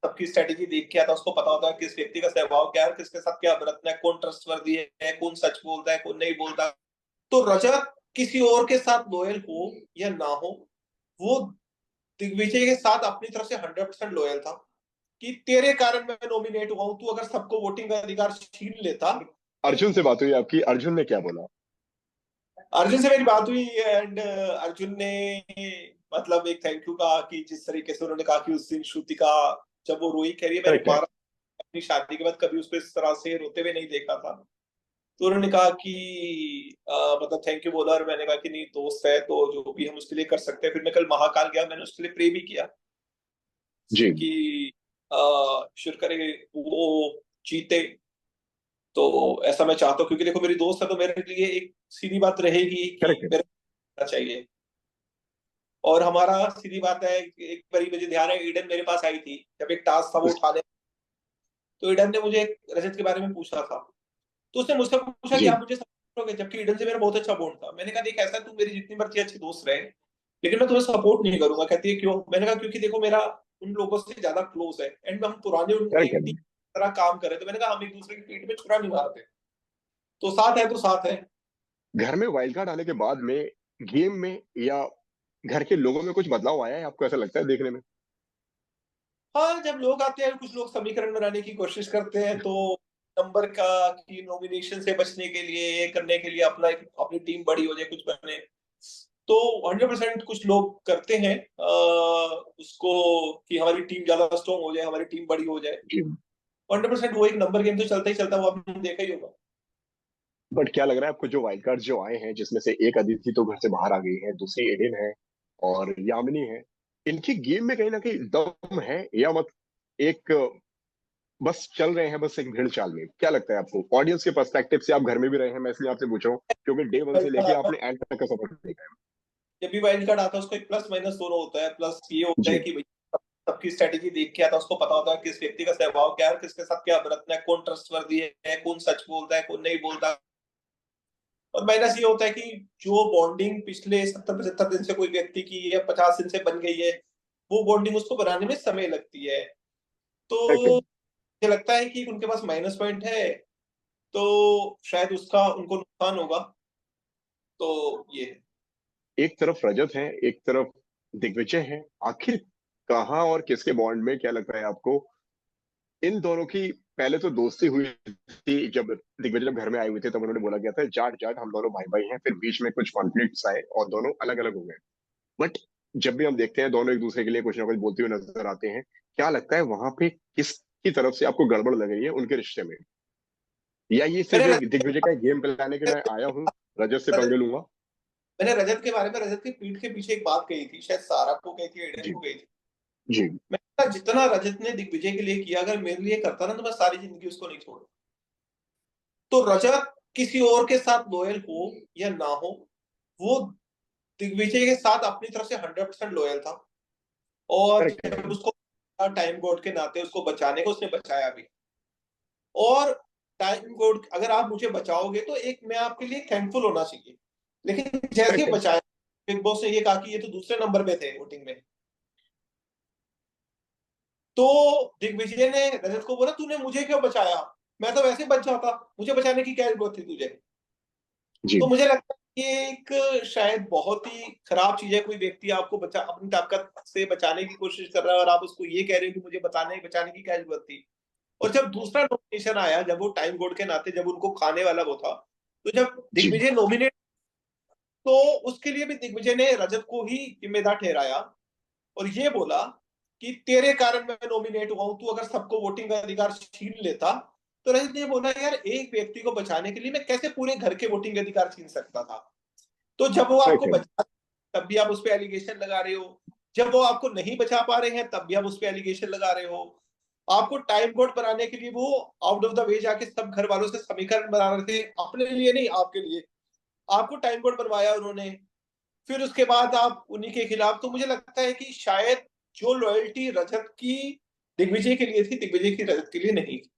सबकी स्ट्रेटेजी देख के आता, उसको पता होता है किस व्यक्ति का स्वभाव क्या है, किसके साथ क्या बरतना है, कौन ट्रस्टवर्दी है, कौन सच बोलता है, कौन नहीं बोलता। तो रजत किसी और के साथ लॉयल हो या ना हो, वो दिग्विजय के साथ अपनी तरफ से 100% लॉयल था कि तेरे कारण मैं नॉमिनेट हुआ हूं, तू अगर सबको वोटिंग का अधिकार छीन लेता। अर्जुन से बात हुई आपकी? अर्जुन ने क्या बोला? अर्जुन से मेरी बात हुई एंड अर्जुन ने मतलब एक थैंक यू कहा कि जिस तरीके से उन्होंने कहा कि उस दिन श्रुतिका, जब वो रोई कह रही है मैंने करेक्ट है। 12 अपनी शादी के बाद कभी उसको इस तरह से रोते हुए नहीं देखा था। तो उन्होंने कहा कि मतलब थैंक यू बोला, और मैंने कहा कि नहीं दोस्त है तो जो भी हम उसके लिए कर सकते हैं। फिर मैं कल महाकाल गया, मैंने उसके लिए प्रे भी किया जी। कि शुक्र करे वो जीते। तो ऐसा मैं चाहता हूँ क्योंकि देखो मेरी दोस्त है, तो मेरे लिए एक सीधी बात रहेगी कि करेक्ट है। मेरे को चाहिए। और हमारा सीधी बात है, एक बारी मुझे ध्यान है ईडन मेरे पास आई थी जब एक टास्क था वो उठाने। तो ईडन ने मुझे रजत के बारे में पूछा था, तो उसने मुझसे पूछा कि जी। आप मुझे सपोर्ट करोगे, जबकि ईडन से मेरा बहुत अच्छा बॉन्ड था। मैंने कहा देख ऐसा है, तू मेरी जितनी मर्जी अच्छी दोस्त रहे लेकिन मैं तुम्हें सपोर्ट नहीं करूंगा। कहती है क्यों? मैंने कहा क्योंकि देखो मेरा उन लोगों से ज्यादा क्लोज है एंड हम पुराने उन करेक्ट एक है। टीम तरह काम कर रहे थे। मैंने कहा हम एक दूसरे की पीठ में छुरा नहीं मारते, तो साथ है तो साथ है। घर में वाइल्ड कार्ड आने के बाद में गेम में या घर के लोगों में कुछ बदलाव आया है आपको, ऐसा लगता है देखने में? हाँ, जब लोग आते हैं कुछ लोग समीकरण बनाने की कोशिश करते हैं, तो नंबर का कि नॉमिनेशन से बचने के लिए, ये करने के लिए अपना अपनी टीम बड़ी हो जाए, कुछ बने। तो 100% कुछ लोग करते हैं उसको कि हमारी टीम ज्यादा स्ट्रांग हो जाए, हमारी टीम बड़ी हो जाए। जी। 100% वो एक नंबर गेम तो चलता ही चलता है, वो आपने देखा ही होगा। बट क्या लग रहा है आपको, जो वाइल्ड कार्ड जो आए हैं जिसमें से एक अदिति तो घर से बाहर आ गई है, दूसरी एडेन है और यामिनी है, इनकी गेम में कहीं ना कहीं दम है या मत? एक बस चल रहे हैं बस एक भीड़ चाल में? क्या लगता है आपको ऑडियंस के पर्सपेक्टिव से? आप घर में भी रहे हैं, मैं इसलिए आपसे पूछ रहा हूँ क्योंकि डे वन से वाइल्ड कार्ड लेके आता है, आपने एंड तक का सफर देखा है। जब भी वाइल्ड कार्ड आता है उसको एक प्लस माइनस दोनों होता है। प्लस ये होता है जी। कि भाई सबकी स्ट्रेटेजी देख के आता, उसको पता होता है किस व्यक्ति का स्वभाव क्या है, किसके साथ क्या बरतना है, कौन ट्रस्टवर्दी है, कौन सच बोलता है, कौन नहीं बोलता। और माइनस ये होता है कि जो बॉन्डिंग पिछले 70-75 दिन से कोई व्यक्ति की या 50 दिन से बन गई है, वो बॉन्डिंग उसको बनाने में समय लगती है। करेक्ट है। तो मुझे लगता है कि उनके पास माइनस पॉइंट है, तो शायद उसका उनको नुकसान होगा। तो ये है। एक तरफ रजत है, एक तरफ दिग्विजय है, आखिर कहाँ और किसके बॉन्ड में क्या लगता है आपको? इन दोनों की पहले तो दोस्ती हुई थी, जब दिग्विजय जब घर में आए हुए थे तब उन्होंने बोला गया था जाट जाट हम दोनों भाई भाई हैं, फिर बीच में कुछ कॉन्फ्लिक्ट्स आए और दोनों अलग अलग हो गए। बट जब भी हम देखते हैं दोनों एक दूसरे के लिए कुछ ना कुछ बोलते हुए नजर आते हैं। क्या लगता है वहां पे किसकी तरफ से आपको गड़बड़ लग रही है उनके रिश्ते में? या ये सिर्फ मैंने एक दिग्विजय का गेम प्लान है कि मैं आया हूँ रजत से रजत पंगे लूंगा? मैंने रजत के बारे में, रजत की पीठ के पीछे एक बात कही थी, शायद सारा को कही थी, एडन जी। को कही थी। जी। मैंने कहा जितना रजत ने दिग्विजय के लिए किया अगर मेरे लिए करता ना, तो मैं सारी जिंदगी उसको नहीं छोड़ता। तो रजत किसी और के साथ लॉयल हो या ना हो, वो दिग्विजय के साथ अपनी तरफ से 100% लॉयल था। और करेक्ट है। जब उसको टाइम गॉड के नाते उसको बचाने को, उसने बचाया भी। और टाइम गॉड अगर आप मुझे बचाओगे तो एक मैं आपके लिए थैंकफुल होना चाहिए। लेकिन जैसे करेक्ट ही है। बचाया, बिग बॉस ने ये कहा कि ये तो दूसरे नंबर पे थे वोटिंग में। तो दिग्विजय ने रजत को बोला तूने मुझे क्यों बचाया, मैं तो वैसे बच जाता, मुझे बचाने की क्या जरूरत थी तुझे। जी। तो मुझे लगता है कि ये एक शायद बहुत ही खराब चीज है, कोई व्यक्ति आपको बचा अपनी ताकत से बचाने की कोशिश कर रहा है और आप उसको ये कह रहे हो कि मुझे बचाने की क्या जरूरत थी। और जब दूसरा नॉमिनेशन आया, जब वो टाइम गोड के नाते जब उनको खाने वाला वो था, तो जब जी। दिग्विजय नॉमिनेट, तो उसके लिए भी दिग्विजय ने रजत को ही जिम्मेदार ठहराया और ये बोला कि तेरे कारण मैं नॉमिनेट हुआ हूं, तू अगर सबको वोटिंग का अधिकार छीन लेता। तो रजत ने बोला यार एक व्यक्ति को बचाने के लिए मैं कैसे पूरे घर के वोटिंग अधिकार छीन सकता था। तो जब वो आपको करेक्ट है। बचा, तब भी आप उस पर एलिगेशन लगा रहे हो। जब वो आपको नहीं बचा पा रहे हैं तब भी आप उस पर एलिगेशन लगा रहे हो। आपको टाइम बोर्ड बनाने के लिए वो आउट ऑफ द वे जाके सब घर वालों से समीकरण बना रहे थे, अपने लिए नहीं आपके लिए। आपको टाइम बोर्ड बनवाया उन्होंने, फिर उसके बाद आप उन्हीं के खिलाफ। तो मुझे लगता है कि शायद जो लॉयल्टी रजत की दिग्विजय के लिए थी, दिग्विजय की रजत के लिए नहीं थी।